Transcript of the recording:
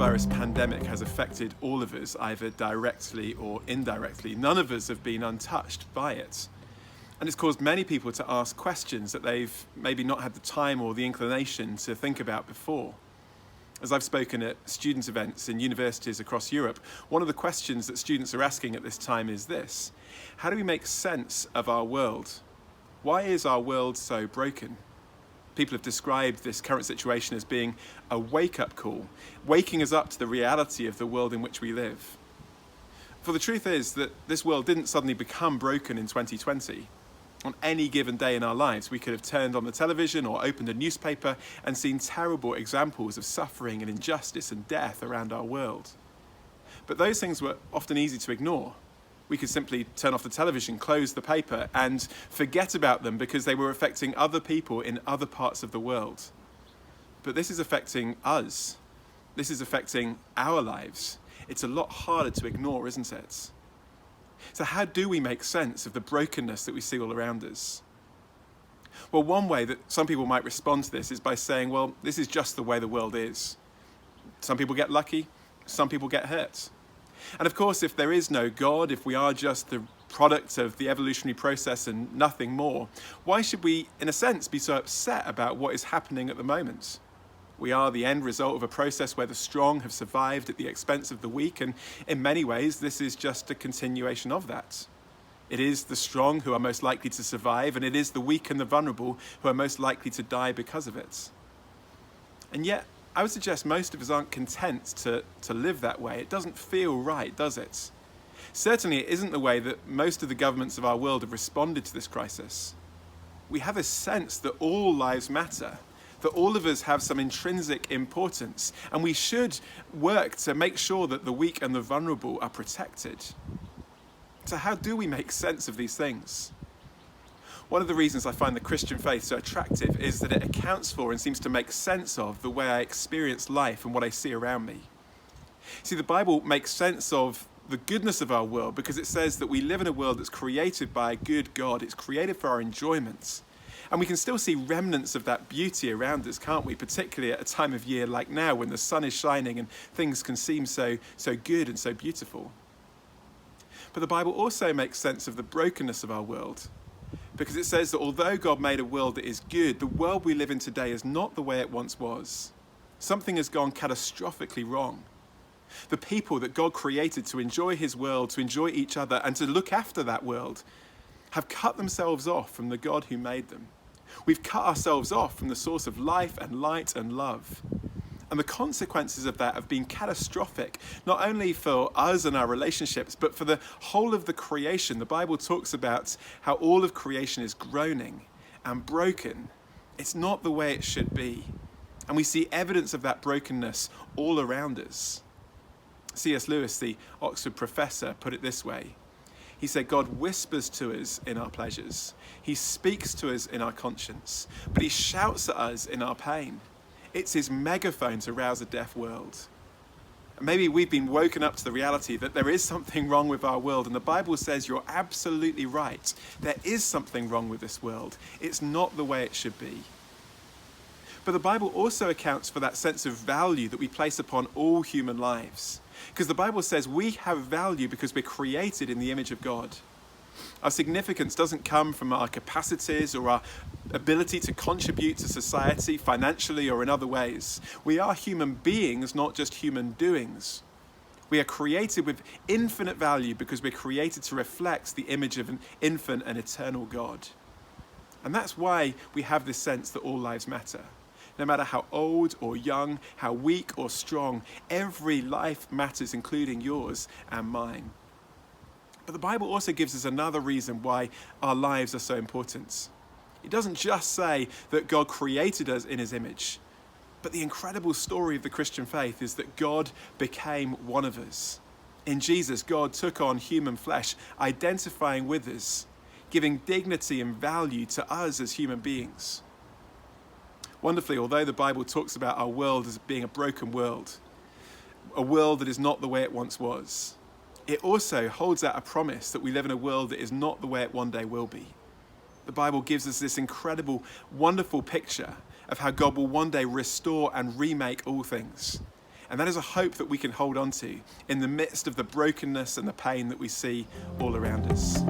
coronavirus pandemic has affected all of us, either directly or indirectly. None of us have been untouched by it. And it's caused many people to ask questions that they've maybe not had the time or the inclination to think about before. As I've spoken at student events in universities across Europe, one of the questions that students are asking at this time is this: how do we make sense of our world? Why is our world so broken? People have described this current situation as being a wake-up call, waking us up to the reality of the world in which we live. For the truth is that this world didn't suddenly become broken in 2020. On any given day in our lives, we could have turned on the television or opened a newspaper and seen terrible examples of suffering and injustice and death around our world. But those things were often easy to ignore. We could simply turn off the television, close the paper, and forget about them because they were affecting other people in other parts of the world. But this is affecting us. This is affecting our lives. It's a lot harder to ignore, isn't it? So how do we make sense of the brokenness that we see all around us? Well, one way that some people might respond to this is by saying, well, this is just the way the world is. Some people get lucky, some people get hurt. And of course, if there is no God, if we are just the product of the evolutionary process and nothing more, why should we, in a sense, be so upset about what is happening at the moment? We are the end result of a process where the strong have survived at the expense of the weak, and in many ways, this is just a continuation of that. It is the strong who are most likely to survive, and it is the weak and the vulnerable who are most likely to die because of it. And yet, I would suggest most of us aren't content to live that way. It doesn't feel right, does it? Certainly it isn't the way that most of the governments of our world have responded to this crisis. We have a sense that all lives matter, that all of us have some intrinsic importance, and we should work to make sure that the weak and the vulnerable are protected. So how do we make sense of these things? One of the reasons I find the Christian faith so attractive is that it accounts for and seems to make sense of the way I experience life and what I see around me. See, the Bible makes sense of the goodness of our world because it says that we live in a world that's created by a good God. It's created for our enjoyment. And we can still see remnants of that beauty around us, can't we? Particularly at a time of year like now when the sun is shining and things can seem so good and so beautiful. But the Bible also makes sense of the brokenness of our world, because it says that although God made a world that is good, the world we live in today is not the way it once was. Something has gone catastrophically wrong. The people that God created to enjoy his world, to enjoy each other, and to look after that world, have cut themselves off from the God who made them. We've cut ourselves off from the source of life and light and love. And the consequences of that have been catastrophic, not only for us and our relationships, but for the whole of the creation. The Bible talks about how all of creation is groaning and broken. It's not the way it should be. And we see evidence of that brokenness all around us. C.S. Lewis, the Oxford professor, put it this way. He said, God whispers to us in our pleasures. He speaks to us in our conscience, but he shouts at us in our pain. It's his megaphone to rouse a deaf world. And maybe we've been woken up to the reality that there is something wrong with our world, and the Bible says you're absolutely right. There is something wrong with this world. It's not the way it should be. But the Bible also accounts for that sense of value that we place upon all human lives. Because the Bible says we have value because we're created in the image of God. Our significance doesn't come from our capacities or our ability to contribute to society financially or in other ways. We are human beings, not just human doings. We are created with infinite value because we're created to reflect the image of an infinite and eternal God. And that's why we have this sense that all lives matter. No matter how old or young, how weak or strong, every life matters, including yours and mine. But the Bible also gives us another reason why our lives are so important. It doesn't just say that God created us in his image, but the incredible story of the Christian faith is that God became one of us. In Jesus, God took on human flesh, identifying with us, giving dignity and value to us as human beings. Wonderfully, although the Bible talks about our world as being a broken world, a world that is not the way it once was, it also holds out a promise that we live in a world that is not the way it one day will be. The Bible gives us this incredible, wonderful picture of how God will one day restore and remake all things. And that is a hope that we can hold on to in the midst of the brokenness and the pain that we see all around us.